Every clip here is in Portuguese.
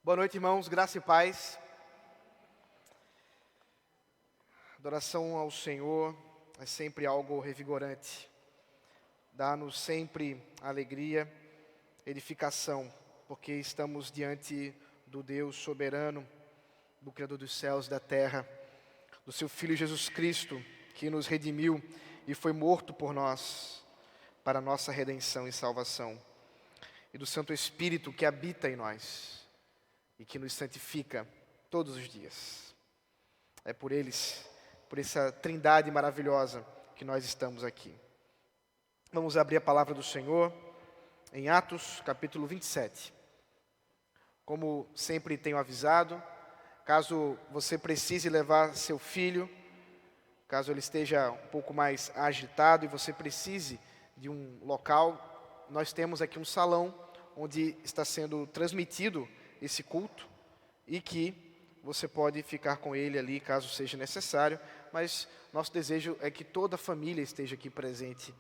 Boa noite, irmãos, graça e paz. Adoração ao Senhor é sempre algo revigorante. Dá-nos sempre alegria, edificação, porque estamos diante do Deus soberano, do Criador dos céus e da terra, do seu Filho Jesus Cristo, que nos redimiu e foi morto por nós, para a nossa redenção e salvação, e do Santo Espírito que habita em nós e que nos santifica todos os dias. É por eles, por essa trindade maravilhosa que nós estamos aqui. Vamos abrir a palavra do Senhor em Atos, capítulo 27. Como sempre tenho avisado, caso você precise levar seu filho, caso ele esteja um pouco mais agitado e você precise de um local, nós temos aqui um salão onde está sendo transmitido esse culto e que você pode ficar com ele ali caso seja necessário, mas nosso desejo é que toda a família esteja aqui presente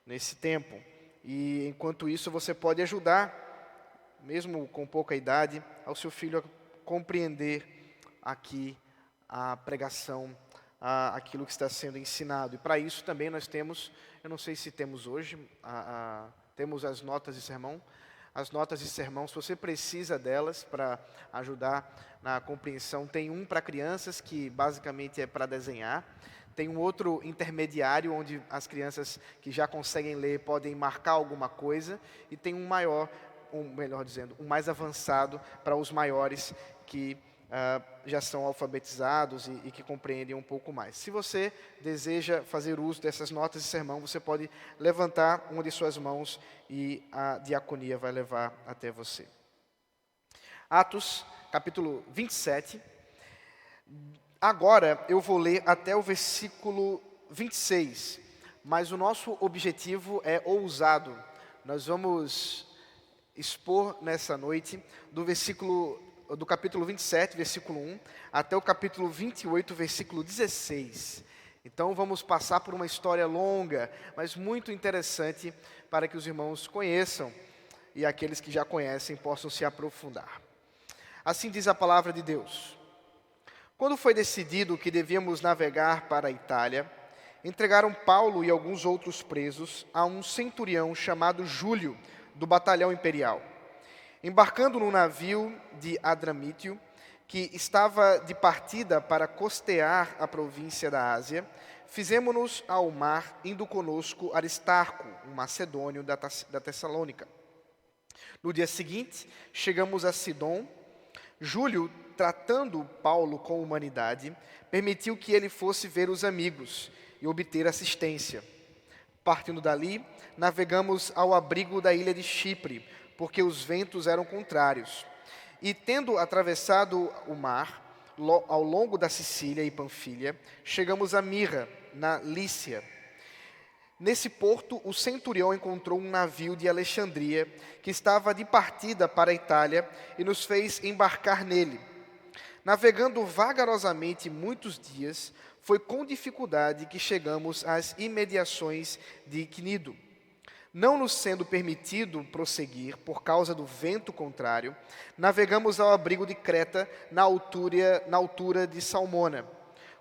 nesse tempo. E enquanto isso você pode ajudar, mesmo com pouca idade, ao seu filho a compreender aqui a pregação, aquilo que está sendo ensinado. E para isso também nós temos, eu não sei se temos hoje, temos as notas de sermão. As notas de sermão, se você precisa delas para ajudar na compreensão, tem um para crianças, que basicamente é para desenhar. Tem um outro intermediário, onde as crianças que já conseguem ler podem marcar alguma coisa. E tem um maior, melhor dizendo, um mais avançado para os maiores que já são alfabetizados e que compreendem um pouco mais. Se você deseja fazer uso dessas notas de sermão, você pode levantar uma de suas mãos e a diaconia vai levar até você. Atos, capítulo 27. Agora eu vou ler até o versículo 26, mas o nosso objetivo é ousado. Nós vamos expor nessa noite do capítulo 27, versículo 1, até o capítulo 28, versículo 16. Então vamos passar por uma história longa, mas muito interessante para que os irmãos conheçam e aqueles que já conhecem possam se aprofundar. Assim diz a palavra de Deus. Quando foi decidido que devíamos navegar para a Itália, entregaram Paulo e alguns outros presos a um centurião chamado Júlio, do batalhão imperial. Embarcando num navio de Adramítio, que estava de partida para costear a província da Ásia, fizemo-nos ao mar, indo conosco Aristarco, um macedônio da Tessalônica. No dia seguinte, chegamos a Sidom. Júlio, tratando Paulo com humanidade, permitiu que ele fosse ver os amigos e obter assistência. Partindo dali, navegamos ao abrigo da ilha de Chipre, porque os ventos eram contrários. E tendo atravessado o mar, ao longo da Sicília e Panfilha, chegamos a Mira, na Lícia. Nesse porto, o centurião encontrou um navio de Alexandria, que estava de partida para a Itália, e nos fez embarcar nele. Navegando vagarosamente muitos dias, foi com dificuldade que chegamos às imediações de Cnido. Não nos sendo permitido prosseguir por causa do vento contrário, navegamos ao abrigo de Creta, na altura de Salmona.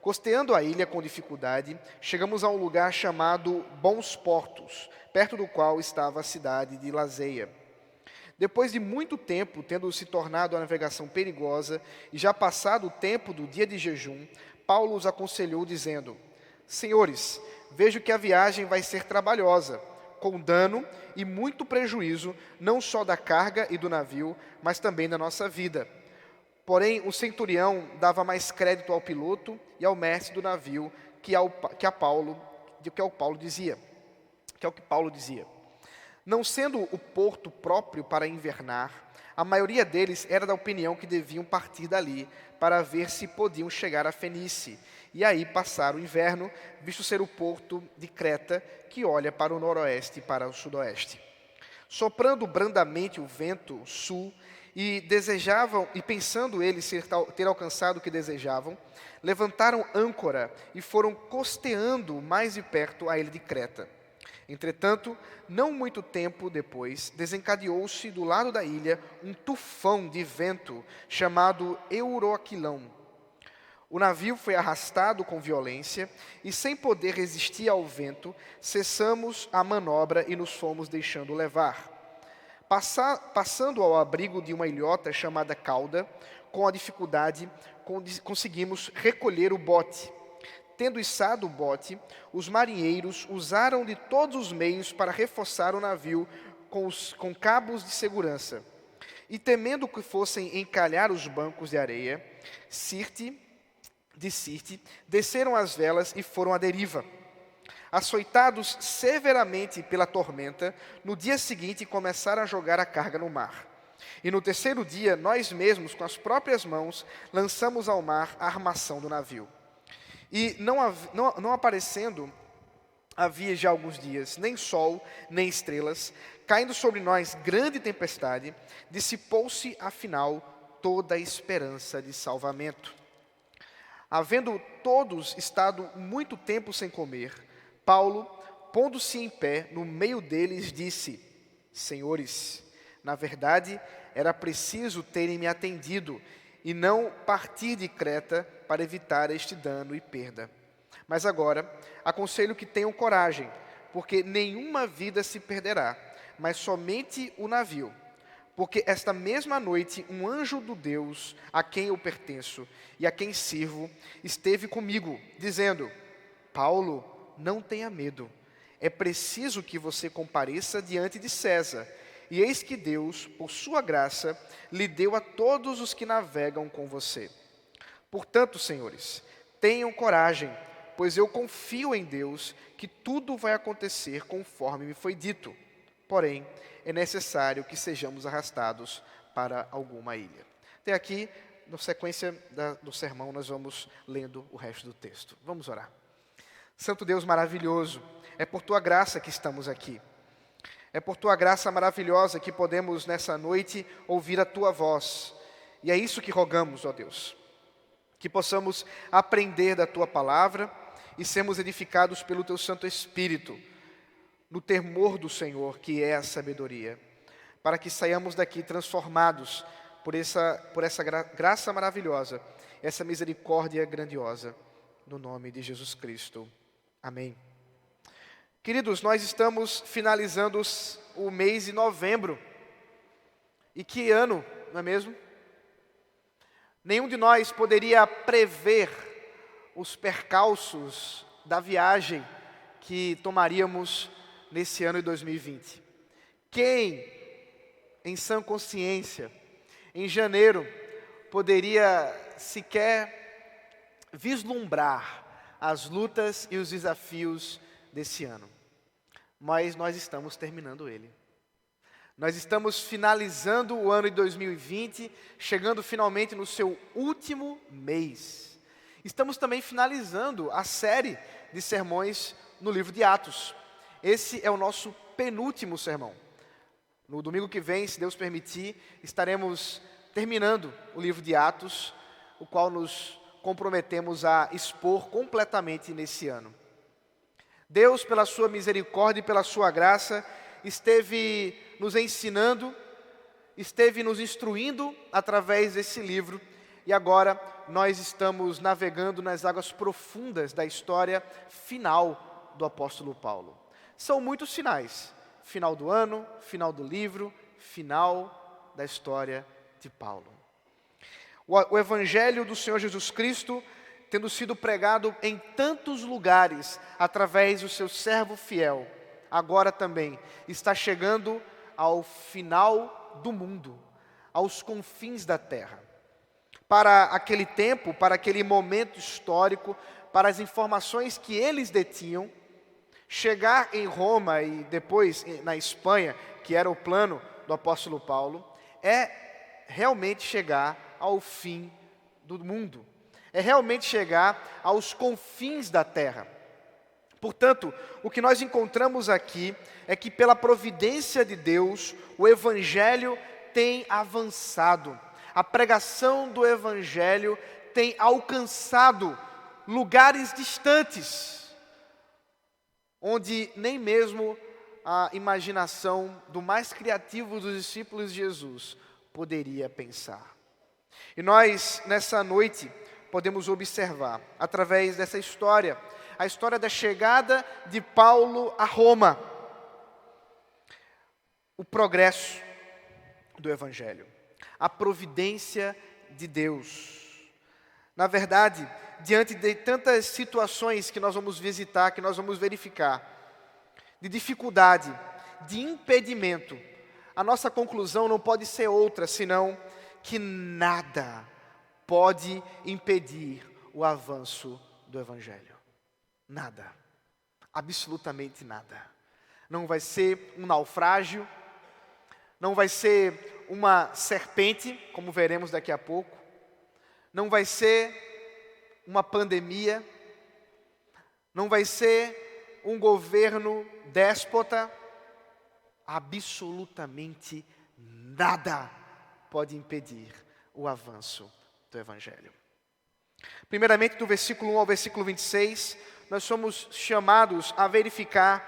Costeando a ilha com dificuldade, chegamos a um lugar chamado Bons Portos, perto do qual estava a cidade de Lazeia. Depois de muito tempo, tendo se tornado a navegação perigosa, e já passado o tempo do dia de jejum, Paulo os aconselhou, dizendo: Senhores, vejo que a viagem vai ser trabalhosa, com dano e muito prejuízo, não só da carga e do navio, mas também da nossa vida. Porém, o centurião dava mais crédito ao piloto e ao mestre do navio que ao que Paulo dizia. Não sendo o porto próprio para invernar, a maioria deles era da opinião que deviam partir dali para ver se podiam chegar a Fenície e aí passar o inverno, visto ser o porto de Creta que olha para o noroeste e para o sudoeste. Soprando brandamente o vento sul e pensando eles ter alcançado o que desejavam, levantaram âncora e foram costeando mais de perto a ilha de Creta. Entretanto, não muito tempo depois, desencadeou-se do lado da ilha um tufão de vento chamado Euroquilão. O navio foi arrastado com violência e, sem poder resistir ao vento, cessamos a manobra e nos fomos deixando levar. Passando ao abrigo de uma ilhota chamada Cauda, com a dificuldade conseguimos recolher o bote. Tendo içado o bote, os marinheiros usaram de todos os meios para reforçar o navio com cabos de segurança. E temendo que fossem encalhar os bancos de areia, Sirte, desceram as velas e foram à deriva. Açoitados severamente pela tormenta, no dia seguinte começaram a jogar a carga no mar. E no terceiro dia, nós mesmos, com as próprias mãos, lançamos ao mar a armação do navio. E não aparecendo, havia já alguns dias, nem sol, nem estrelas, caindo sobre nós grande tempestade, dissipou-se, afinal, toda a esperança de salvamento. Havendo todos estado muito tempo sem comer, Paulo, pondo-se em pé no meio deles, disse: Senhores, na verdade, era preciso terem me atendido e não partir de Creta para evitar este dano e perda. Mas agora, aconselho que tenham coragem, porque nenhuma vida se perderá, mas somente o navio. Porque esta mesma noite, um anjo do Deus, a quem eu pertenço e a quem sirvo, esteve comigo, dizendo: Paulo, não tenha medo. É preciso que você compareça diante de César. E eis que Deus, por sua graça, lhe deu a todos os que navegam com você. Portanto, senhores, tenham coragem, pois eu confio em Deus que tudo vai acontecer conforme me foi dito. Porém, é necessário que sejamos arrastados para alguma ilha. Até aqui, na sequência do sermão, nós vamos lendo o resto do texto. Vamos orar. Santo Deus maravilhoso, é por tua graça que estamos aqui. É por tua graça maravilhosa que podemos nessa noite ouvir a tua voz. E é isso que rogamos, ó Deus. Que possamos aprender da tua palavra e sermos edificados pelo teu Santo Espírito, no temor do Senhor, que é a sabedoria, para que saiamos daqui transformados por essa graça maravilhosa, essa misericórdia grandiosa, no nome de Jesus Cristo. Amém. Queridos, nós estamos finalizando o mês de novembro. E que ano, não é mesmo? Nenhum de nós poderia prever os percalços da viagem que tomaríamos nesse ano de 2020. Quem, em sã consciência, em janeiro, poderia sequer vislumbrar as lutas e os desafios desse ano? Mas nós estamos terminando ele. Nós estamos finalizando o ano de 2020, chegando finalmente no seu último mês. Estamos também finalizando a série de sermões no livro de Atos. Esse é o nosso penúltimo sermão. No domingo que vem, se Deus permitir, estaremos terminando o livro de Atos, o qual nos comprometemos a expor completamente nesse ano. Deus, pela sua misericórdia e pela sua graça, esteve nos ensinando, esteve nos instruindo através desse livro, e agora nós estamos navegando nas águas profundas da história final do apóstolo Paulo. São muitos finais: final do ano, final do livro, final da história de Paulo. O Evangelho do Senhor Jesus Cristo, tendo sido pregado em tantos lugares através do seu servo fiel, agora também está chegando ao final do mundo, aos confins da terra. Para aquele tempo, para aquele momento histórico, para as informações que eles detinham, chegar em Roma e depois na Espanha, que era o plano do apóstolo Paulo, é realmente chegar ao fim do mundo. É realmente chegar aos confins da terra. Portanto, o que nós encontramos aqui é que, pela providência de Deus, o Evangelho tem avançado. A pregação do Evangelho tem alcançado lugares distantes. onde nem mesmo a imaginação do mais criativo dos discípulos de Jesus poderia pensar. E nós, nessa noite, podemos observar, através dessa história, a história da chegada de Paulo a Roma, o progresso do Evangelho, a providência de Deus. Na verdade, diante de tantas situações que nós vamos visitar, que nós vamos verificar, de dificuldade, de impedimento, a nossa conclusão não pode ser outra, senão que nada pode impedir o avanço do Evangelho. Nada. Absolutamente nada. Não vai ser um naufrágio, não vai ser uma serpente, como veremos daqui a pouco, não vai ser uma pandemia, não vai ser um governo déspota, absolutamente nada pode impedir o avanço do Evangelho. Primeiramente, do versículo 1 ao versículo 26, nós somos chamados a verificar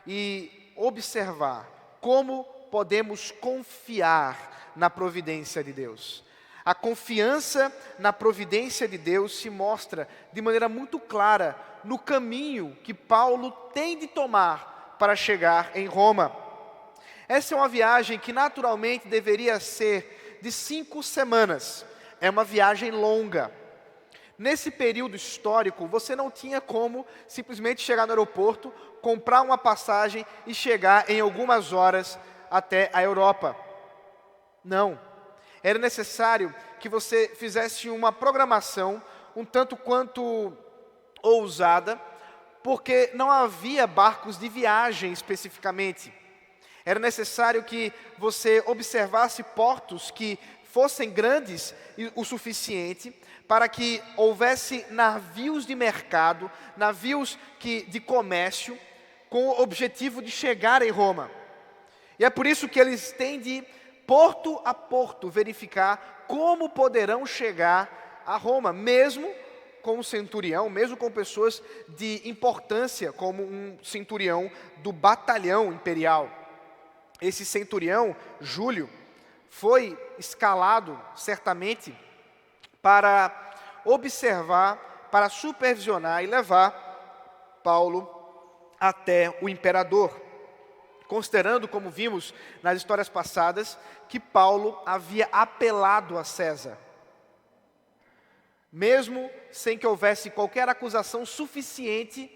e observar como podemos confiar na providência de Deus. A confiança na providência de Deus se mostra de maneira muito clara no caminho que Paulo tem de tomar para chegar em Roma. Essa é uma viagem que naturalmente deveria ser de 5 semanas. É uma viagem longa. Nesse período histórico, você não tinha como simplesmente chegar no aeroporto, comprar uma passagem e chegar em algumas horas até a Europa. Não. Era necessário que você fizesse uma programação um tanto quanto ousada, porque não havia barcos de viagem especificamente. Era necessário que você observasse portos que fossem grandes o suficiente para que houvesse navios de mercado, navios de comércio, com o objetivo de chegar em Roma. E é por isso que eles têm de, porto a porto, verificar como poderão chegar a Roma, mesmo com um centurião, mesmo com pessoas de importância, como um centurião do batalhão imperial. Esse centurião, Júlio, foi escalado, certamente, para observar, para supervisionar e levar Paulo até o imperador. Considerando, como vimos nas histórias passadas, que Paulo havia apelado a César. Mesmo sem que houvesse qualquer acusação suficiente,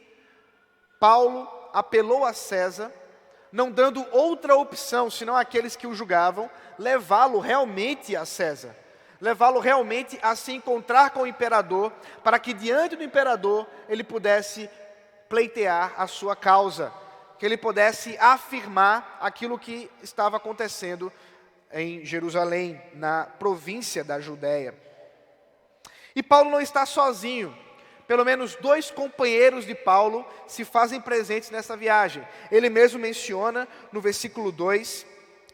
Paulo apelou a César, não dando outra opção, senão aqueles que o julgavam, levá-lo realmente a César. Levá-lo realmente a se encontrar com o imperador, para que diante do imperador ele pudesse pleitear a sua causa, que ele pudesse afirmar aquilo que estava acontecendo em Jerusalém, na província da Judéia. E Paulo não está sozinho. Pelo menos 2 companheiros de Paulo se fazem presentes nessa viagem. Ele mesmo menciona no versículo 2,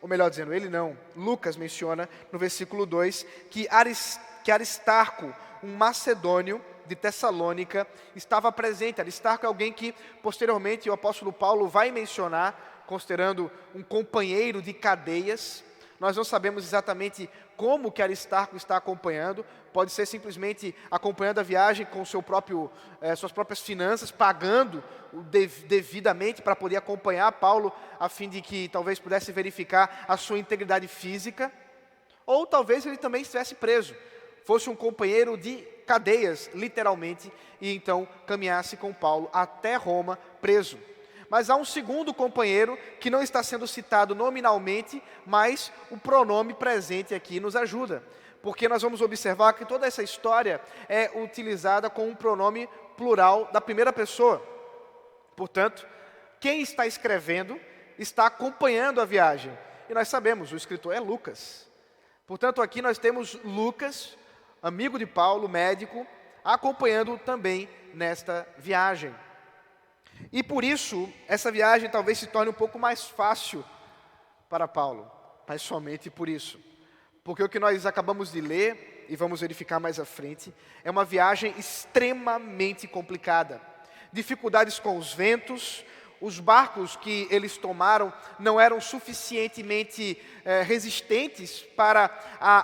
ou melhor dizendo, ele não, Lucas menciona no versículo 2, que Aristarco, um macedônio de Tessalônica, estava presente. Aristarco é alguém que posteriormente o apóstolo Paulo vai mencionar, considerando um companheiro de cadeias. Nós não sabemos exatamente como que Aristarco está acompanhando. Pode ser simplesmente acompanhando a viagem com suas próprias finanças, pagando devidamente para poder acompanhar Paulo, a fim de que talvez pudesse verificar a sua integridade física. Ou talvez ele também estivesse preso, fosse um companheiro de cadeias, literalmente, e então caminhasse com Paulo até Roma preso. Mas há um segundo companheiro que não está sendo citado nominalmente, mas o pronome presente aqui nos ajuda. Porque nós vamos observar que toda essa história é utilizada com um pronome plural da primeira pessoa. Portanto, quem está escrevendo está acompanhando a viagem. E nós sabemos, o escritor é Lucas. Portanto, aqui nós temos Lucas, amigo de Paulo, médico, acompanhando também nesta viagem. E por isso, essa viagem talvez se torne um pouco mais fácil para Paulo, mas somente por isso. Porque o que nós acabamos de ler, e vamos verificar mais à frente, é uma viagem extremamente complicada. dificuldades com os ventos, os barcos que eles tomaram não eram suficientemente resistentes para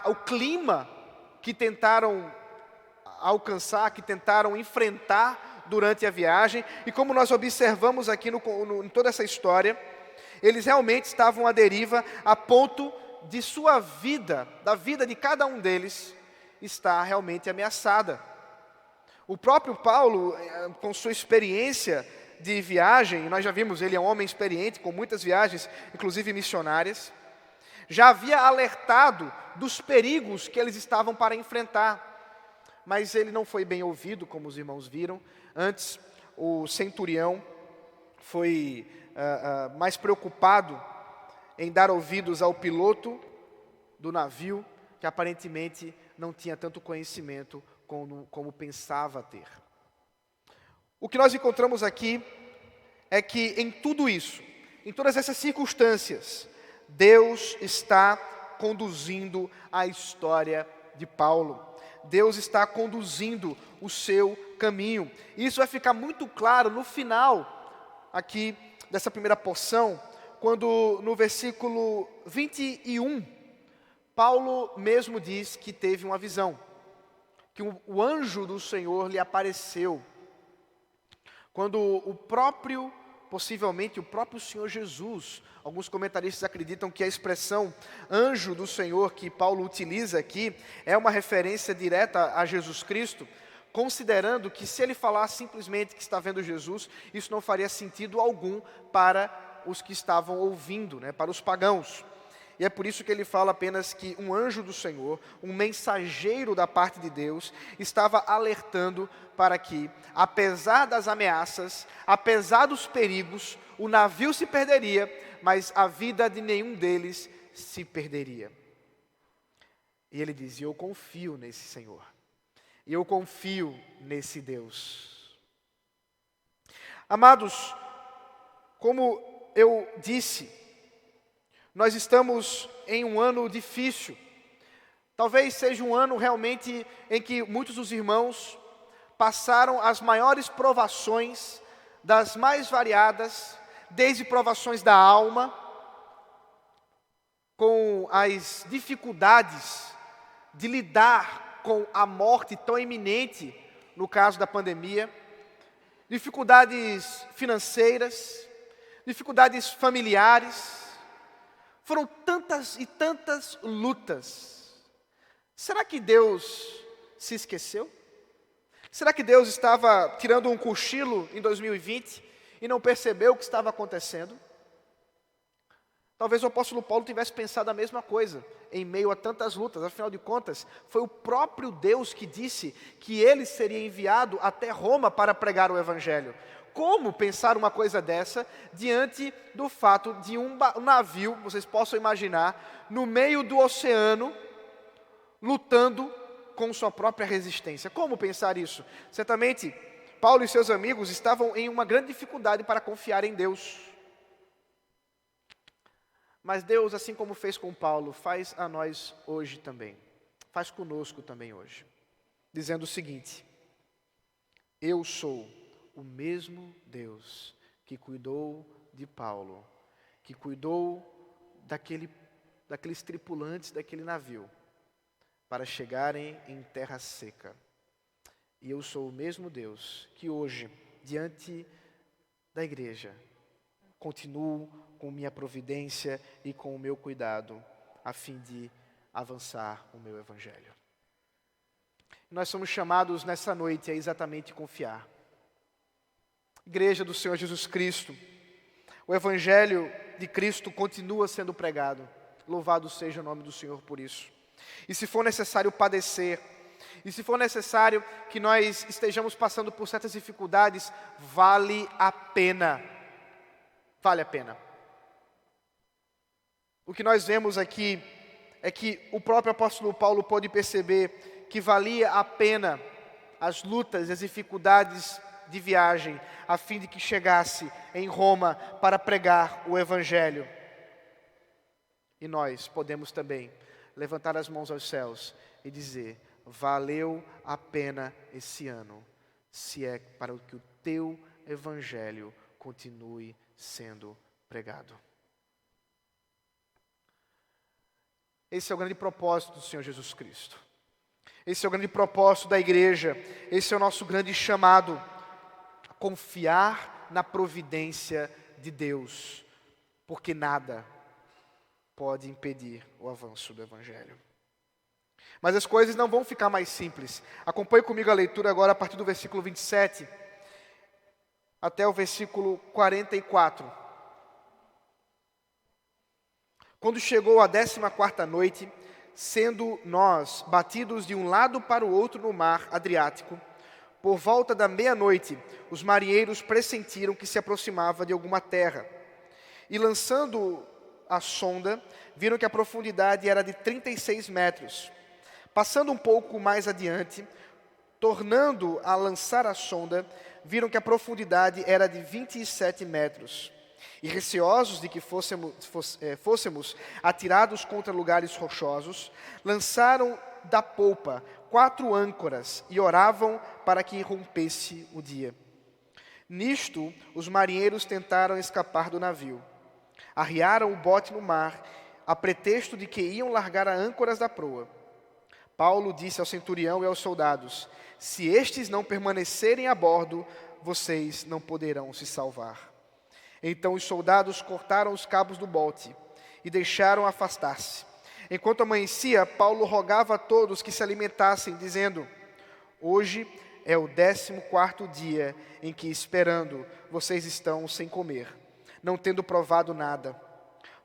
o clima que tentaram alcançar, que tentaram enfrentar durante a viagem. E como nós observamos aqui em toda essa história, eles realmente estavam à deriva a ponto de sua vida, da vida de cada um deles, estar realmente ameaçada. O próprio Paulo, com sua experiência de viagem, nós já vimos, ele é um homem experiente, com muitas viagens, inclusive missionárias, já havia alertado dos perigos que eles estavam para enfrentar. Mas ele não foi bem ouvido, como os irmãos viram. Antes, o centurião foi mais preocupado em dar ouvidos ao piloto do navio, que aparentemente não tinha tanto conhecimento como pensava ter. O que nós encontramos aqui é que em tudo isso, em todas essas circunstâncias, Deus está conduzindo a história de Paulo. Deus está conduzindo o seu caminho. Isso vai ficar muito claro no final aqui dessa primeira porção, quando no versículo 21, Paulo mesmo diz que teve uma visão, que o anjo do Senhor lhe apareceu, quando possivelmente o próprio Senhor Jesus, alguns comentaristas acreditam que a expressão anjo do Senhor que Paulo utiliza aqui é uma referência direta a Jesus Cristo, considerando que se ele falasse simplesmente que está vendo Jesus, isso não faria sentido algum para os que estavam ouvindo, para os pagãos. E é por isso que ele fala apenas que um anjo do Senhor, um mensageiro da parte de Deus, estava alertando para que, apesar das ameaças, apesar dos perigos, o navio se perderia, mas a vida de nenhum deles se perderia. E ele diz: eu confio nesse Senhor, e eu confio nesse Deus. Amados, como eu disse, nós estamos em um ano difícil. Talvez seja um ano realmente em que muitos dos irmãos passaram as maiores provações, das mais variadas, desde provações da alma, com as dificuldades de lidar com a morte tão iminente, no caso da pandemia, dificuldades financeiras, dificuldades familiares. Foram tantas e tantas lutas. Será que Deus se esqueceu? Será que Deus estava tirando um cochilo em 2020 e não percebeu o que estava acontecendo? Talvez o apóstolo Paulo tivesse pensado a mesma coisa, em meio a tantas lutas. Afinal de contas, foi o próprio Deus que disse que ele seria enviado até Roma para pregar o Evangelho. Como pensar uma coisa dessa diante do fato de um navio, vocês possam imaginar, no meio do oceano, lutando com sua própria resistência? Como pensar isso? Certamente, Paulo e seus amigos estavam em uma grande dificuldade para confiar em Deus. Mas Deus, assim como fez com Paulo, faz a nós hoje também. Faz conosco também hoje. Dizendo o seguinte: eu sou o mesmo Deus que cuidou de Paulo, que cuidou daqueles tripulantes daquele navio, para chegarem em terra seca. E eu sou o mesmo Deus que hoje, diante da igreja, continuo com minha providência e com o meu cuidado, a fim de avançar o meu Evangelho. Nós somos chamados nessa noite a exatamente confiar. Igreja do Senhor Jesus Cristo, o Evangelho de Cristo continua sendo pregado. Louvado seja o nome do Senhor por isso. E se for necessário padecer, e se for necessário que nós estejamos passando por certas dificuldades, vale a pena. Vale a pena. O que nós vemos aqui é que o próprio apóstolo Paulo pôde perceber que valia a pena as lutas, as dificuldades de viagem, a fim de que chegasse em Roma para pregar o Evangelho. E nós podemos também levantar as mãos aos céus e dizer: valeu a pena esse ano, se é para que o teu evangelho continue sendo pregado. Esse é o grande propósito do Senhor Jesus Cristo. Esse é o grande propósito da igreja. Esse é o nosso grande chamado. Confiar na providência de Deus. Porque nada pode impedir o avanço do evangelho. Mas as coisas não vão ficar mais simples. Acompanhe comigo a leitura agora a partir do versículo 27 até o versículo 44. Quando chegou a 14ª noite, sendo nós batidos de um lado para o outro no mar Adriático, por volta da meia-noite, os marinheiros pressentiram que se aproximava de alguma terra. E lançando a sonda, viram que a profundidade era de 36 metros. Passando um pouco mais adiante, tornando a lançar a sonda, viram que a profundidade era de 27 metros. E receosos de que fôssemos atirados contra lugares rochosos, lançaram da polpa 4 âncoras e oravam para que rompesse o dia. Nisto, os marinheiros tentaram escapar do navio. Arriaram o bote no mar, a pretexto de que iam largar as âncoras da proa. Paulo disse ao centurião e aos soldados: se estes não permanecerem a bordo, vocês não poderão se salvar. Então os soldados cortaram os cabos do bote e deixaram afastar-se. Enquanto amanhecia, Paulo rogava a todos que se alimentassem, dizendo: hoje é o 14º dia em que, esperando, vocês estão sem comer, não tendo provado nada.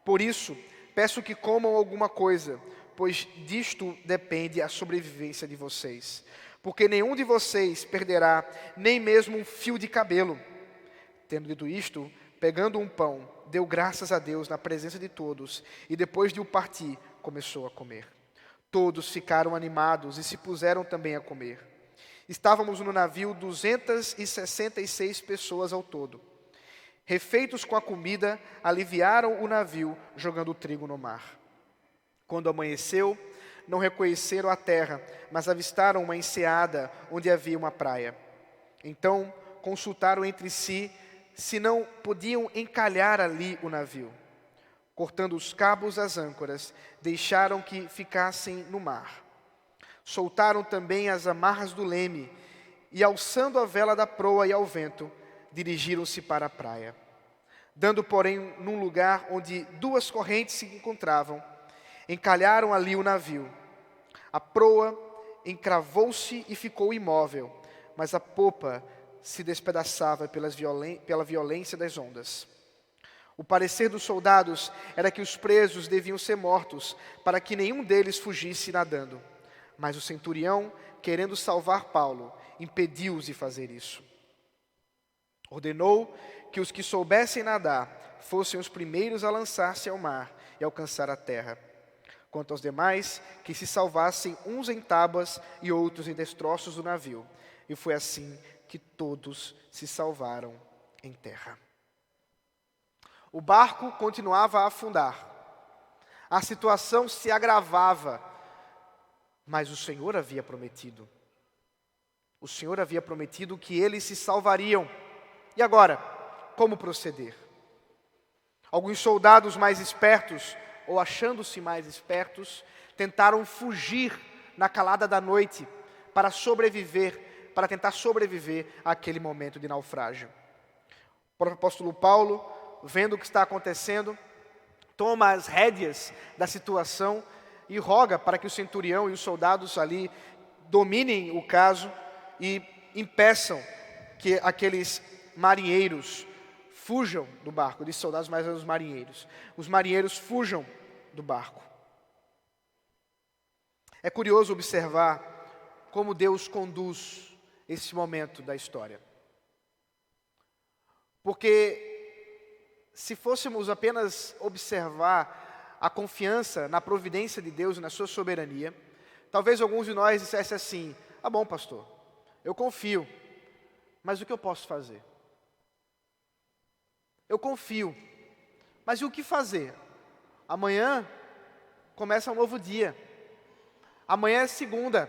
Por isso, peço que comam alguma coisa, pois disto depende a sobrevivência de vocês. Porque nenhum de vocês perderá nem mesmo um fio de cabelo. Tendo dito isto, pegando um pão, deu graças a Deus na presença de todos, e depois de o partir, começou a comer. Todos ficaram animados e se puseram também a comer. Estávamos no navio 266 pessoas ao todo. Refeitos com a comida, aliviaram o navio, jogando o trigo no mar. Quando amanheceu, não reconheceram a terra, mas avistaram uma enseada onde havia uma praia. Então, consultaram entre si se não podiam encalhar ali o navio. Cortando os cabos das âncoras, deixaram que ficassem no mar. Soltaram também as amarras do leme e, alçando a vela da proa e ao vento, dirigiram-se para a praia. Dando, porém, num lugar onde 2 correntes se encontravam, encalharam ali o navio. A proa encravou-se e ficou imóvel, mas a popa se despedaçava pela violência das ondas. O parecer dos soldados era que os presos deviam ser mortos, para que nenhum deles fugisse nadando. Mas o centurião, querendo salvar Paulo, impediu-os de fazer isso. Ordenou que os que soubessem nadar fossem os primeiros a lançar-se ao mar e alcançar a terra. Quanto aos demais, que se salvassem uns em tábuas e outros em destroços do navio. E foi assim que todos se salvaram em terra. O barco continuava a afundar. A situação se agravava. Mas o Senhor havia prometido. O Senhor havia prometido que eles se salvariam. E agora, como proceder? Alguns soldados mais espertos, ou achando-se mais espertos, tentaram fugir na calada da noite para tentar sobreviver àquele momento de naufrágio. O próprio apóstolo Paulo, vendo o que está acontecendo, toma as rédeas da situação e roga para que o centurião e os soldados ali dominem o caso e impeçam que aqueles marinheiros fujam do barco. Diz soldados, mas os marinheiros. Os marinheiros fujam do barco. É curioso observar como Deus conduz esse momento da história. Porque se fôssemos apenas observar a confiança na providência de Deus e na sua soberania, talvez alguns de nós dissessem assim: ah, bom, pastor, eu confio, mas o que eu posso fazer? Eu confio, mas e o que fazer? Amanhã começa um novo dia. Amanhã é segunda.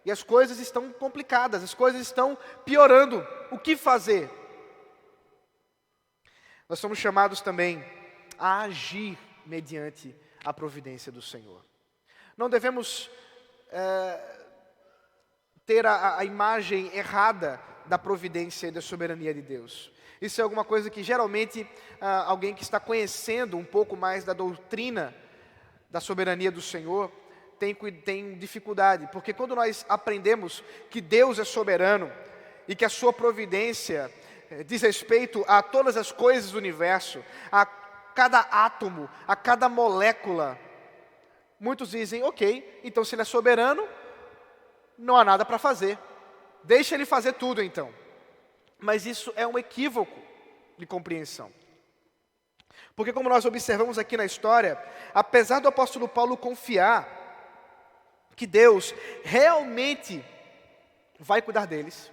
E as coisas estão complicadas, as coisas estão piorando. O que fazer? nós somos chamados também a agir mediante a providência do Senhor. Não devemos ter a imagem errada da providência e da soberania de Deus. Isso é alguma coisa que geralmente alguém que está conhecendo um pouco mais da doutrina da soberania do Senhor tem dificuldade, porque quando nós aprendemos que Deus é soberano e que a sua providência diz respeito a todas as coisas do universo, a cada átomo, a cada molécula, muitos dizem, ok, então se Ele é soberano, não há nada para fazer, deixa Ele fazer tudo então. Mas isso é um equívoco de compreensão. Porque como nós observamos aqui na história, apesar do apóstolo Paulo confiar que Deus realmente vai cuidar deles,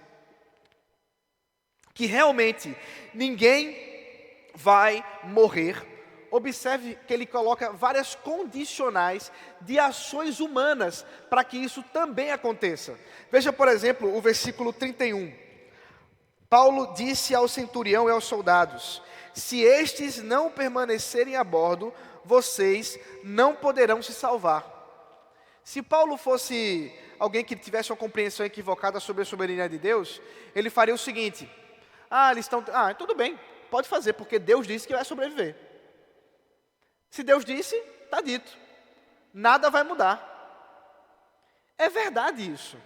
que realmente ninguém vai morrer, observe que ele coloca várias condicionais de ações humanas para que isso também aconteça. Veja, por exemplo, o versículo 31. Paulo disse ao centurião e aos soldados: se estes não permanecerem a bordo, vocês não poderão se salvar. Se Paulo fosse alguém que tivesse uma compreensão equivocada sobre a soberania de Deus, ele faria o seguinte: tudo bem, pode fazer, porque Deus disse que vai sobreviver. Se Deus disse, está dito, nada vai mudar. É verdade isso,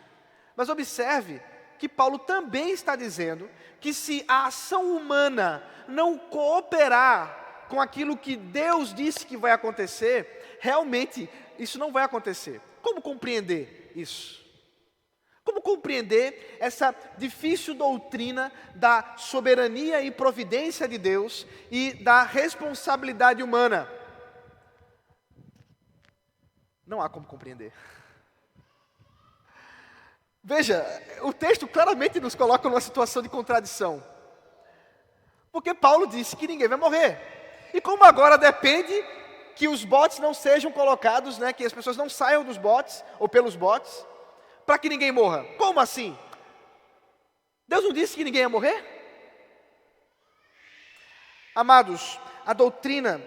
mas observe que Paulo também está dizendo que se a ação humana não cooperar com aquilo que Deus disse que vai acontecer, realmente isso não vai acontecer. Como compreender isso? Como compreender essa difícil doutrina da soberania e providência de Deus e da responsabilidade humana? Não há como compreender. Veja, o texto claramente nos coloca numa situação de contradição. Porque Paulo disse que ninguém vai morrer. E como agora depende que os botes não sejam colocados, que as pessoas não saiam dos botes, ou pelos botes, para que ninguém morra. Como assim? Deus não disse que ninguém ia morrer? Amados, a doutrina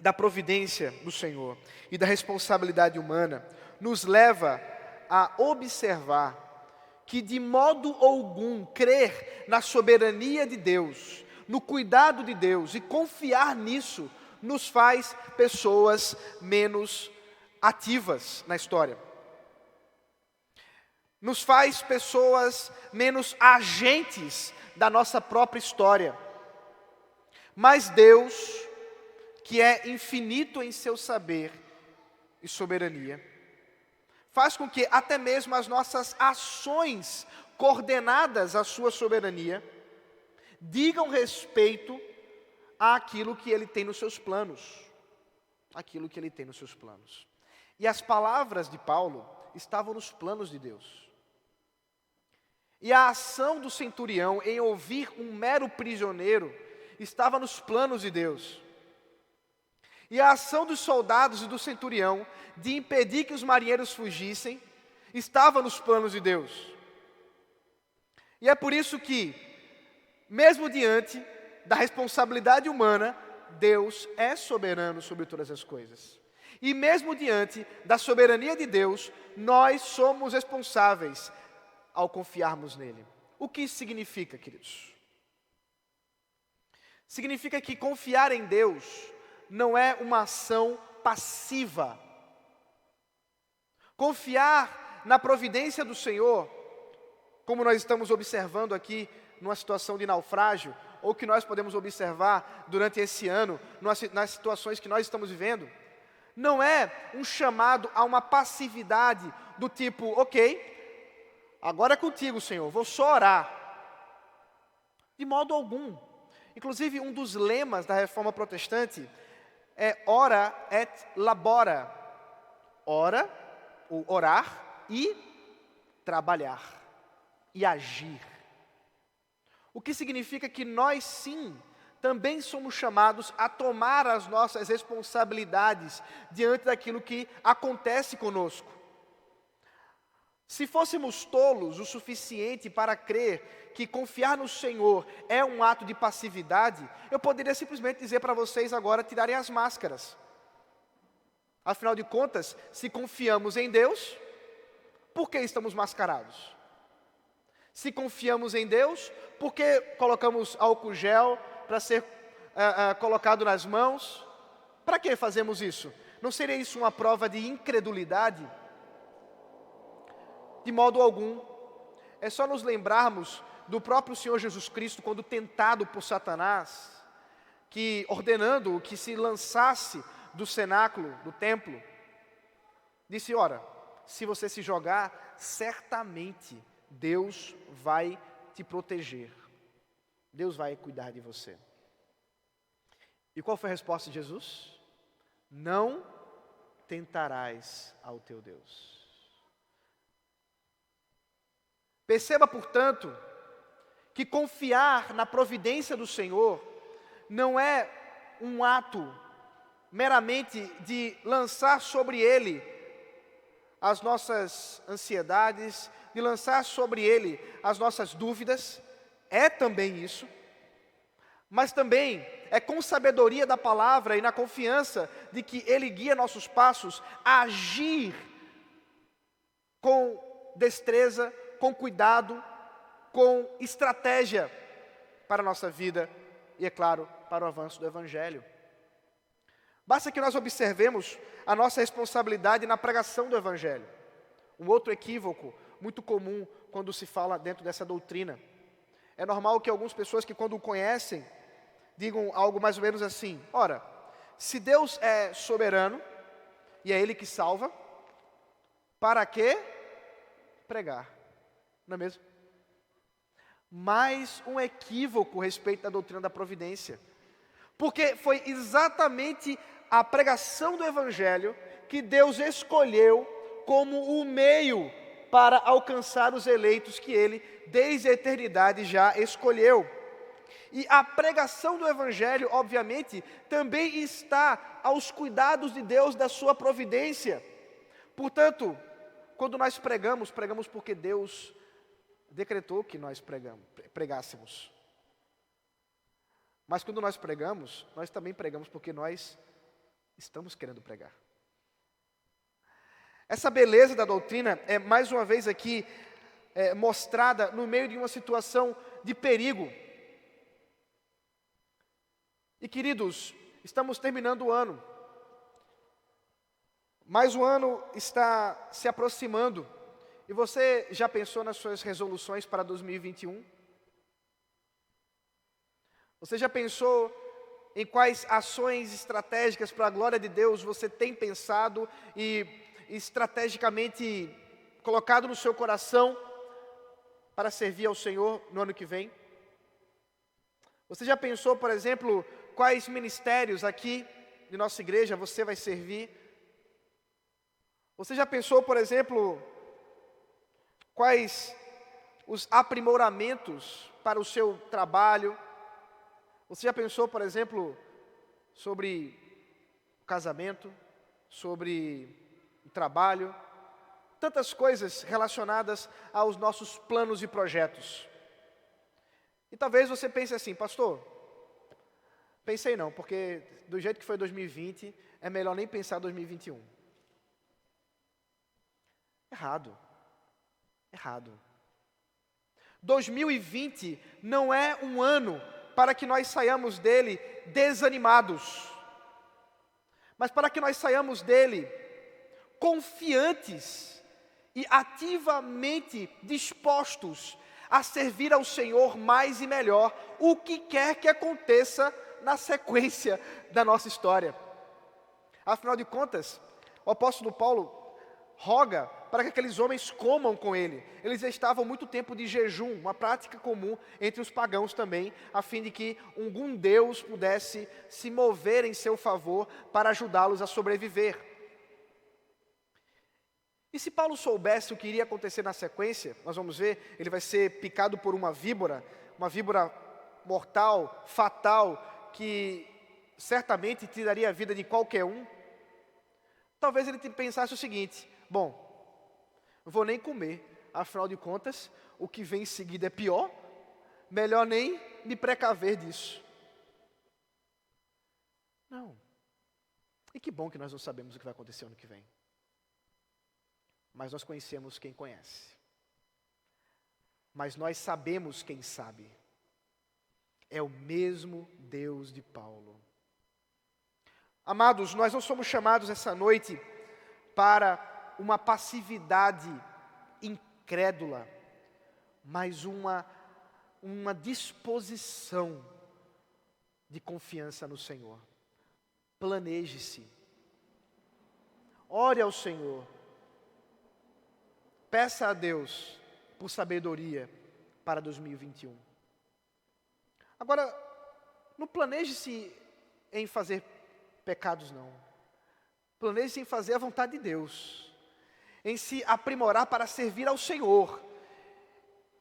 da providência do Senhor e da responsabilidade humana nos leva a observar que de modo algum crer na soberania de Deus, no cuidado de Deus e confiar nisso nos faz pessoas menos ativas na história. Nos faz pessoas menos agentes da nossa própria história. Mas Deus, que é infinito em seu saber e soberania, faz com que até mesmo as nossas ações coordenadas à sua soberania digam respeito àquilo que Ele tem nos seus planos. Aquilo que Ele tem nos seus planos. E as palavras de Paulo estavam nos planos de Deus. E a ação do centurião em ouvir um mero prisioneiro estava nos planos de Deus. E a ação dos soldados e do centurião de impedir que os marinheiros fugissem estava nos planos de Deus. E é por isso que, mesmo diante da responsabilidade humana, Deus é soberano sobre todas as coisas. E mesmo diante da soberania de Deus, nós somos responsáveis ao confiarmos nele. O que isso significa, queridos? Significa que confiar em Deus não é uma ação passiva. Confiar na providência do Senhor, como nós estamos observando aqui numa situação de naufrágio, ou que nós podemos observar durante esse ano, nas situações que nós estamos vivendo, não é um chamado a uma passividade do tipo, ok, agora é contigo, Senhor, vou só orar. De modo algum. Inclusive, um dos lemas da Reforma Protestante é ora et labora. Ora, ou orar, e trabalhar, e agir. O que significa que nós sim, também somos chamados a tomar as nossas responsabilidades diante daquilo que acontece conosco. Se fôssemos tolos o suficiente para crer que confiar no Senhor é um ato de passividade, eu poderia simplesmente dizer para vocês agora tirarem as máscaras. Afinal de contas, se confiamos em Deus, por que estamos mascarados? Se confiamos em Deus, por que colocamos álcool gel para ser colocado nas mãos? Para que fazemos isso? Não seria isso uma prova de incredulidade? De modo algum. É só nos lembrarmos do próprio Senhor Jesus Cristo, quando tentado por Satanás, que ordenando que se lançasse do cenáculo, do templo, disse: ora, se você se jogar, certamente Deus vai te proteger. Deus vai cuidar de você. E qual foi a resposta de Jesus? Não tentarás ao teu Deus. Perceba, portanto, que confiar na providência do Senhor não é um ato meramente de lançar sobre Ele as nossas ansiedades, de lançar sobre Ele as nossas dúvidas, é também isso, mas também é com sabedoria da palavra e na confiança de que Ele guia nossos passos a agir com destreza, com cuidado, com estratégia para a nossa vida e, é claro, para o avanço do Evangelho. Basta que nós observemos a nossa responsabilidade na pregação do Evangelho. Um outro equívoco muito comum quando se fala dentro dessa doutrina. É normal que algumas pessoas que quando o conhecem, digam algo mais ou menos assim: ora, se Deus é soberano e é Ele que salva, para que pregar? Não é mesmo? Mais um equívoco a respeito da doutrina da providência. Porque foi exatamente a pregação do Evangelho que Deus escolheu como o meio para alcançar os eleitos que Ele, desde a eternidade, já escolheu. E a pregação do Evangelho, obviamente, também está aos cuidados de Deus, da sua providência. Portanto, quando nós pregamos porque Deus decretou que nós pregássemos. Mas quando nós pregamos, nós também pregamos porque nós estamos querendo pregar. Essa beleza da doutrina é mais uma vez aqui mostrada no meio de uma situação de perigo. E queridos, estamos terminando o ano. Mas o ano está se aproximando. E você já pensou nas suas resoluções para 2021? Você já pensou em quais ações estratégicas para a glória de Deus você tem pensado e estrategicamente colocado no seu coração para servir ao Senhor no ano que vem? Você já pensou, por exemplo, quais ministérios aqui de nossa igreja você vai servir? Você já pensou, por exemplo, quais os aprimoramentos para o seu trabalho? Você já pensou, por exemplo, sobre o casamento, sobre o trabalho? Tantas coisas relacionadas aos nossos planos e projetos. E talvez você pense assim: pastor, pensei não, porque do jeito que foi 2020, é melhor nem pensar 2021. Errado. 2020 não é um ano para que nós saiamos dele desanimados, mas para que nós saiamos dele confiantes e ativamente dispostos a servir ao Senhor mais e melhor, o que quer que aconteça na sequência da nossa história. Afinal de contas, o apóstolo Paulo roga para que aqueles homens comam com ele. Eles estavam muito tempo de jejum, uma prática comum entre os pagãos também, a fim de que algum Deus pudesse se mover em seu favor para ajudá-los a sobreviver. E se Paulo soubesse o que iria acontecer na sequência, nós vamos ver, ele vai ser picado por uma víbora mortal, fatal, que certamente tiraria a vida de qualquer um. Talvez ele pensasse o seguinte: bom, não vou nem comer. Afinal de contas, o que vem em seguida é pior, melhor nem me precaver disso. Não. E que bom que nós não sabemos o que vai acontecer ano que vem. Mas nós conhecemos quem conhece. Mas nós sabemos quem sabe. É o mesmo Deus de Paulo. Amados, nós não somos chamados essa noite para uma passividade incrédula, mas uma disposição de confiança no Senhor. Planeje-se. Ore ao Senhor. Peça a Deus por sabedoria para 2021. Agora, não planeje-se em fazer pecados, não. Planeje-se em fazer a vontade de Deus. Em se aprimorar para servir ao Senhor.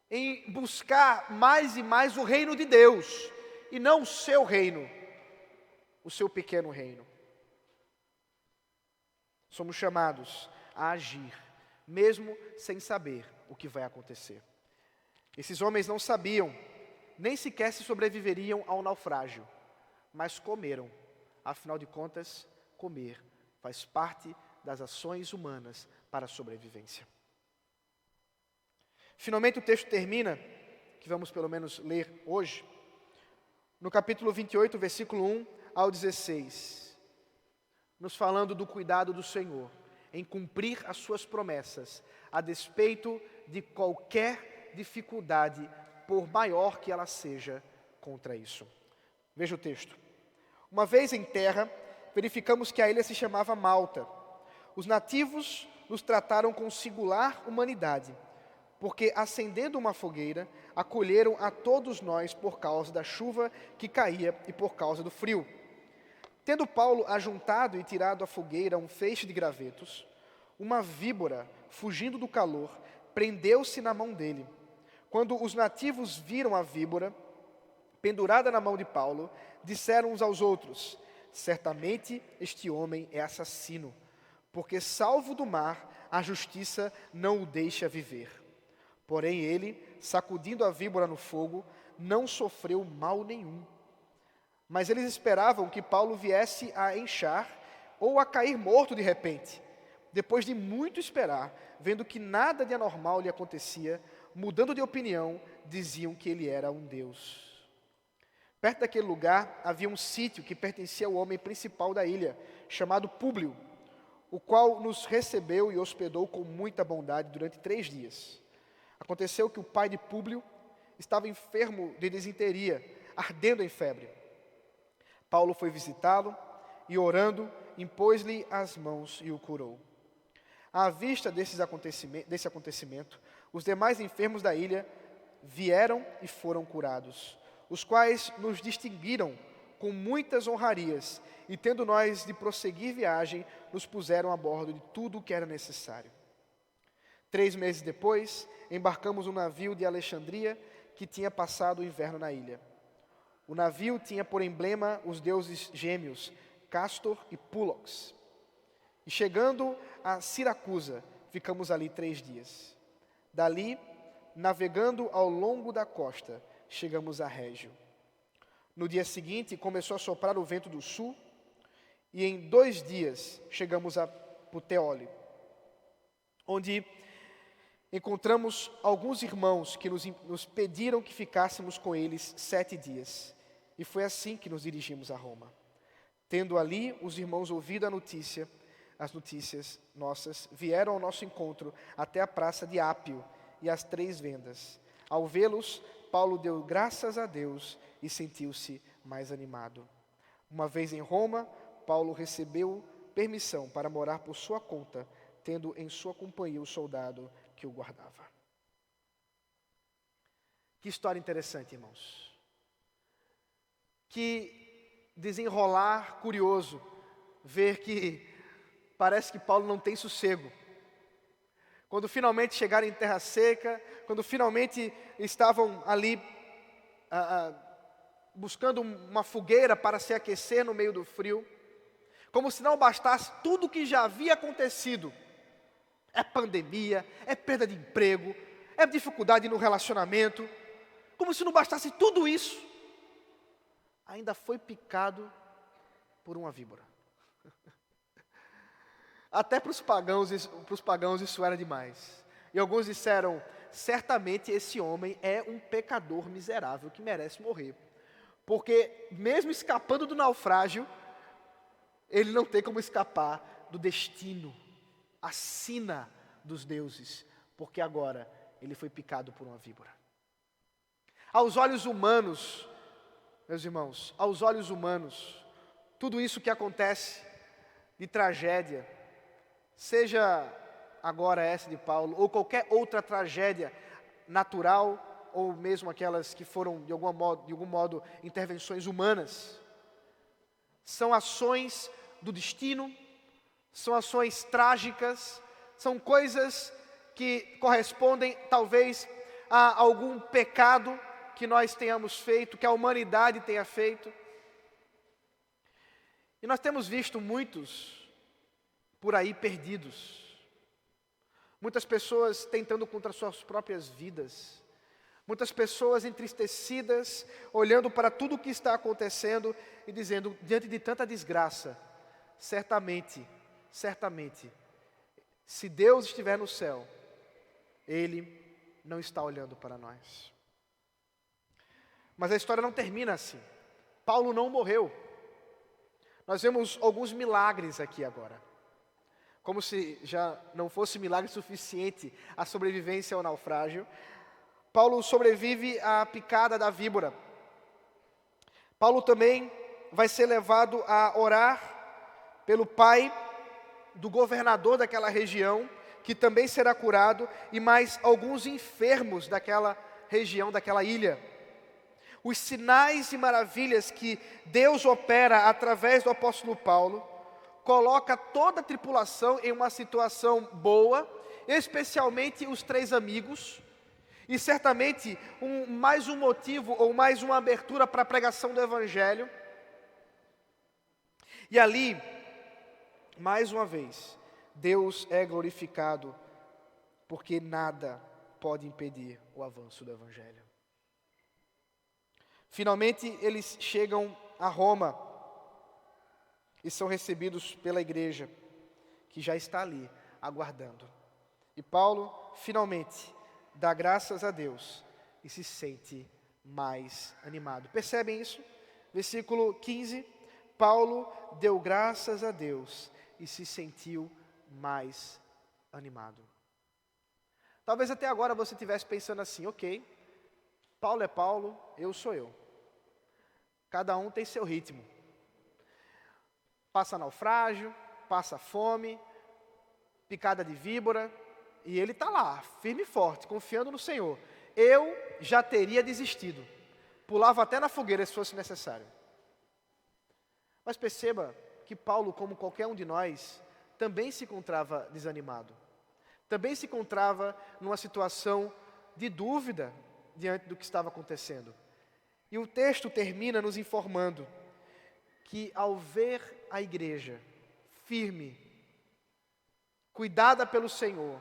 Em buscar mais e mais o reino de Deus. E não o seu reino. O seu pequeno reino. Somos chamados a agir, mesmo sem saber o que vai acontecer. Esses homens não sabiam, nem sequer se sobreviveriam ao naufrágio, mas comeram. Afinal de contas, comer faz parte das ações humanas para a sobrevivência. Finalmente o texto termina, que vamos pelo menos ler hoje, no capítulo 28, versículo 1 ao 16, nos falando do cuidado do Senhor em cumprir as suas promessas, a despeito de qualquer dificuldade, por maior que ela seja, contra isso. Veja o texto. Uma vez em terra, verificamos que a ilha se chamava Malta. Os nativos nos trataram com singular humanidade, porque acendendo uma fogueira, acolheram a todos nós por causa da chuva que caía e por causa do frio. Tendo Paulo ajuntado e tirado à fogueira um feixe de gravetos, uma víbora, fugindo do calor, prendeu-se na mão dele. Quando os nativos viram a víbora pendurada na mão de Paulo, disseram uns aos outros: certamente este homem é assassino, porque salvo do mar, a justiça não o deixa viver. Porém ele, sacudindo a víbora no fogo, não sofreu mal nenhum. Mas eles esperavam que Paulo viesse a inchar ou a cair morto de repente. Depois de muito esperar, vendo que nada de anormal lhe acontecia, mudando de opinião, diziam que ele era um deus. Perto daquele lugar havia um sítio que pertencia ao homem principal da ilha, chamado Públio, o qual nos recebeu e hospedou com muita bondade durante 3 dias. Aconteceu que o pai de Públio estava enfermo de disenteria, ardendo em febre. Paulo foi visitá-lo e, orando, impôs-lhe as mãos e o curou. À vista desse acontecimento, os demais enfermos da ilha vieram e foram curados, os quais nos distinguiram com muitas honrarias, e tendo nós de prosseguir viagem, nos puseram a bordo de tudo o que era necessário. 3 meses depois, embarcamos no navio de Alexandria, que tinha passado o inverno na ilha. O navio tinha por emblema os deuses gêmeos, Castor e Púlox. E chegando a Siracusa, ficamos ali 3 dias. Dali, navegando ao longo da costa, chegamos a Régio. No dia seguinte, começou a soprar o vento do sul, e em 2 dias chegamos a Puteoli, onde encontramos alguns irmãos que nos pediram que ficássemos com eles 7 dias. E foi assim que nos dirigimos a Roma. Tendo ali os irmãos ouvido as notícias nossas, vieram ao nosso encontro até a praça de Ápio e as 3 vendas. Ao vê-los, Paulo deu graças a Deus e sentiu-se mais animado. Uma vez em Roma, Paulo recebeu permissão para morar por sua conta, tendo em sua companhia o soldado que o guardava. Que história interessante, irmãos. Que desenrolar curioso, ver que parece que Paulo não tem sossego. Quando finalmente chegaram em terra seca, quando finalmente estavam ali buscando uma fogueira para se aquecer no meio do frio, como se não bastasse tudo o que já havia acontecido, é pandemia, é perda de emprego, é dificuldade no relacionamento. Como se não bastasse tudo isso, ainda foi picado por uma víbora. Até para os pagãos isso era demais. E alguns disseram, certamente esse homem é um pecador miserável que merece morrer. Porque mesmo escapando do naufrágio, ele não tem como escapar do destino, a sina dos deuses, porque agora ele foi picado por uma víbora. Aos olhos humanos, meus irmãos, aos olhos humanos, tudo isso que acontece de tragédia, seja agora essa de Paulo, ou qualquer outra tragédia natural, ou mesmo aquelas que foram de algum modo intervenções humanas, são ações do destino, são ações trágicas, são coisas que correspondem talvez a algum pecado que nós tenhamos feito, que a humanidade tenha feito. E nós temos visto muitos por aí perdidos, muitas pessoas tentando contra suas próprias vidas, muitas pessoas entristecidas, olhando para tudo o que está acontecendo e dizendo, diante de tanta desgraça, certamente, se Deus estiver no céu, Ele não está olhando para nós. Mas a história não termina assim. Paulo não morreu. Nós vemos alguns milagres aqui agora. Como se já não fosse milagre suficiente a sobrevivência ao naufrágio, Paulo sobrevive à picada da víbora. Paulo também vai ser levado a orar pelo pai do governador daquela região, que também será curado, e mais alguns enfermos daquela região, daquela ilha. Os sinais e maravilhas que Deus opera através do apóstolo Paulo, coloca toda a tripulação em uma situação boa, especialmente os 3 amigos, e certamente mais um motivo ou mais uma abertura para a pregação do Evangelho. E ali, mais uma vez, Deus é glorificado, porque nada pode impedir o avanço do Evangelho. Finalmente, eles chegam a Roma e são recebidos pela igreja, que já está ali, aguardando. E Paulo, finalmente, dá graças a Deus e se sente mais animado. Percebem isso? Versículo 15, Paulo deu graças a Deus e se sentiu mais animado. Talvez até agora você estivesse pensando assim, ok, Paulo é Paulo, eu sou eu. Cada um tem seu ritmo. Passa naufrágio, passa fome, picada de víbora, e ele está lá, firme e forte, confiando no Senhor. Eu já teria desistido, pulava até na fogueira se fosse necessário. Mas perceba que Paulo, como qualquer um de nós, também se encontrava desanimado. Também se encontrava numa situação de dúvida diante do que estava acontecendo. E o texto termina nos informando que ao ver a igreja firme, cuidada pelo Senhor,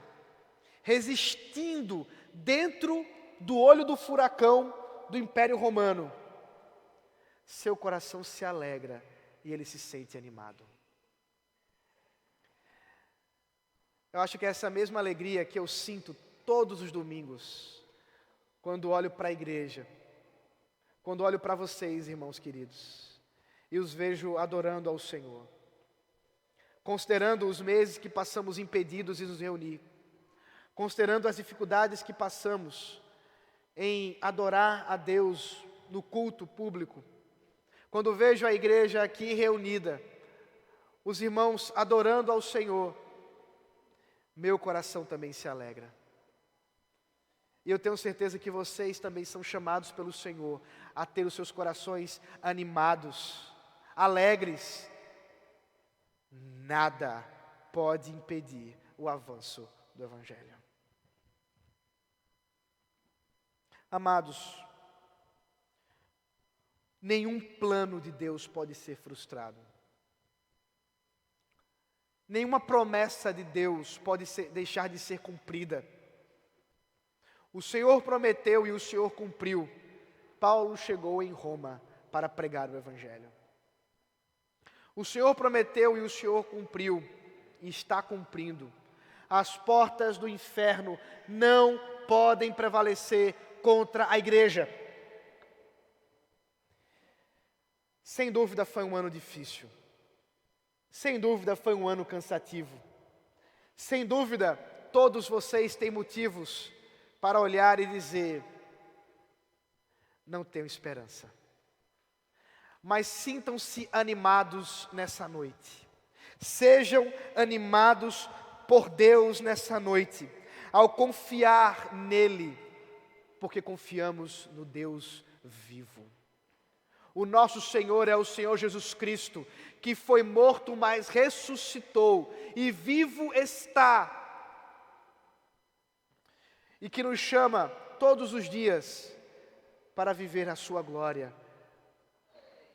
resistindo dentro do olho do furacão do Império Romano, seu coração se alegra e ele se sente animado. Eu acho que é essa mesma alegria que eu sinto todos os domingos, quando olho para a igreja, quando olho para vocês, irmãos queridos, e os vejo adorando ao Senhor, considerando os meses que passamos impedidos de nos reunir, considerando as dificuldades que passamos em adorar a Deus no culto público, quando vejo a igreja aqui reunida, os irmãos adorando ao Senhor, meu coração também se alegra. E eu tenho certeza que vocês também são chamados pelo Senhor a ter os seus corações animados, alegres. Nada pode impedir o avanço do Evangelho. Amados, nenhum plano de Deus pode ser frustrado. Nenhuma promessa de Deus pode deixar de ser cumprida. O Senhor prometeu e o Senhor cumpriu. Paulo chegou em Roma para pregar o Evangelho. O Senhor prometeu e o Senhor cumpriu, e está cumprindo. As portas do inferno não podem prevalecer contra a igreja. Sem dúvida foi um ano difícil. Sem dúvida foi um ano cansativo. Sem dúvida, todos vocês têm motivos para olhar e dizer: não tenho esperança. Mas sintam-se animados nessa noite. Sejam animados por Deus nessa noite, ao confiar nele, porque confiamos no Deus vivo. O nosso Senhor é o Senhor Jesus Cristo, que foi morto, mas ressuscitou, e vivo está, e que nos chama todos os dias para viver a sua glória.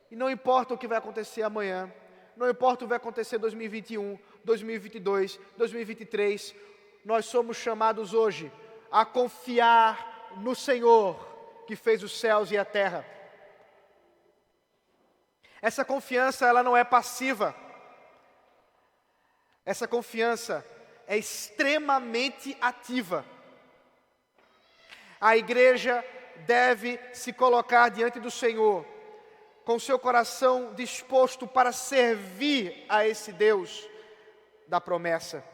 E não importa o que vai acontecer amanhã, não importa o que vai acontecer em 2021, 2022, 2023, nós somos chamados hoje a confiar no Senhor, que fez os céus e a terra. Essa confiança, ela não é passiva. Essa confiança é extremamente ativa. A igreja deve se colocar diante do Senhor, com seu coração disposto para servir a esse Deus da promessa,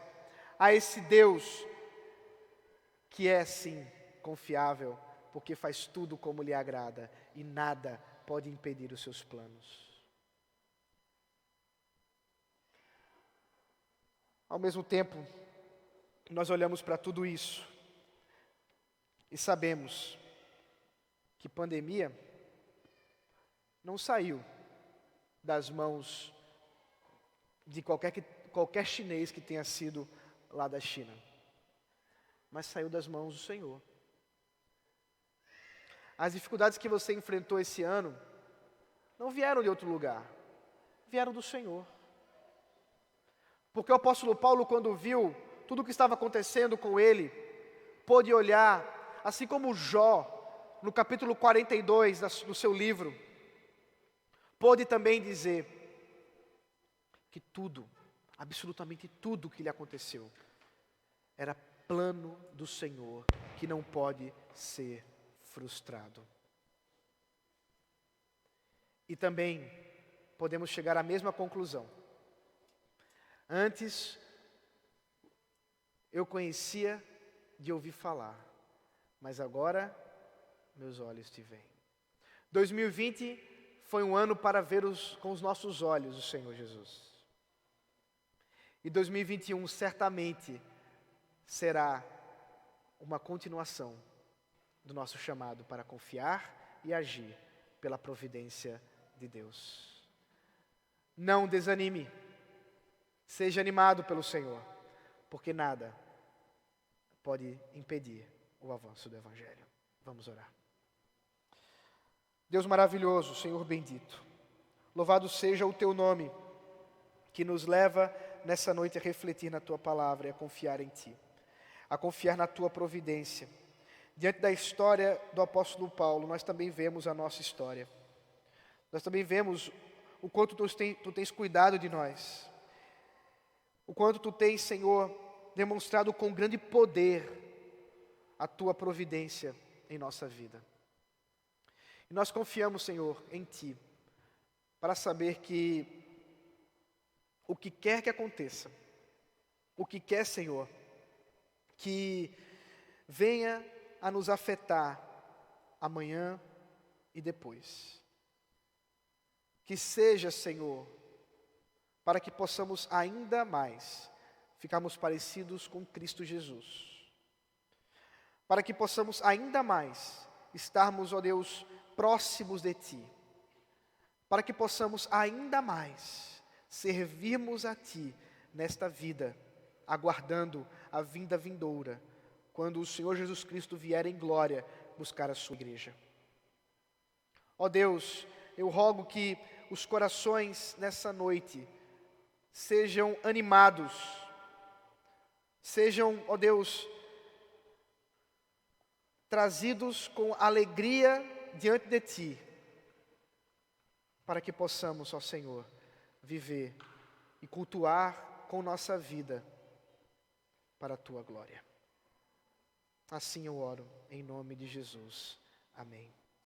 a esse Deus que é sim confiável, porque faz tudo como lhe agrada e nada pode impedir os seus planos. Ao mesmo tempo, nós olhamos para tudo isso e sabemos que pandemia não saiu das mãos de qualquer chinês que tenha sido lá da China, mas saiu das mãos do Senhor. As dificuldades que você enfrentou esse ano não vieram de outro lugar, vieram do Senhor. Porque o apóstolo Paulo, quando viu tudo o que estava acontecendo com ele, pôde olhar, assim como Jó, no capítulo 42 do seu livro, pôde também dizer que tudo, absolutamente tudo que lhe aconteceu, era plano do Senhor, que não pode ser frustrado. E também podemos chegar à mesma conclusão. Antes, eu conhecia de ouvir falar, mas agora meus olhos te veem. 2020 foi um ano para ver com os nossos olhos o Senhor Jesus. E 2021 certamente será uma continuação do nosso chamado para confiar e agir pela providência de Deus. Não desanime. Seja animado pelo Senhor, porque nada pode impedir o avanço do Evangelho. Vamos orar. Deus maravilhoso, Senhor bendito, louvado seja o Teu nome, que nos leva nessa noite a refletir na Tua palavra e a confiar em Ti, a confiar na Tua providência. Diante da história do apóstolo Paulo, nós também vemos a nossa história. Nós também vemos o quanto Tu tens cuidado de nós. O quanto Tu tens, Senhor, demonstrado com grande poder a Tua providência em nossa vida. E nós confiamos, Senhor, em Ti, para saber que o que quer que aconteça, o que quer, Senhor, que venha a nos afetar amanhã e depois. Que seja, Senhor, para que possamos ainda mais ficarmos parecidos com Cristo Jesus. Para que possamos ainda mais estarmos, ó Deus, próximos de Ti. Para que possamos ainda mais servirmos a Ti nesta vida, aguardando a vinda vindoura, quando o Senhor Jesus Cristo vier em glória buscar a sua igreja. Ó Deus, eu rogo que os corações nessa noite sejam animados, sejam, ó Deus, trazidos com alegria diante de Ti, para que possamos, ó Senhor, viver e cultuar com nossa vida para a Tua glória. Assim eu oro, em nome de Jesus. Amém.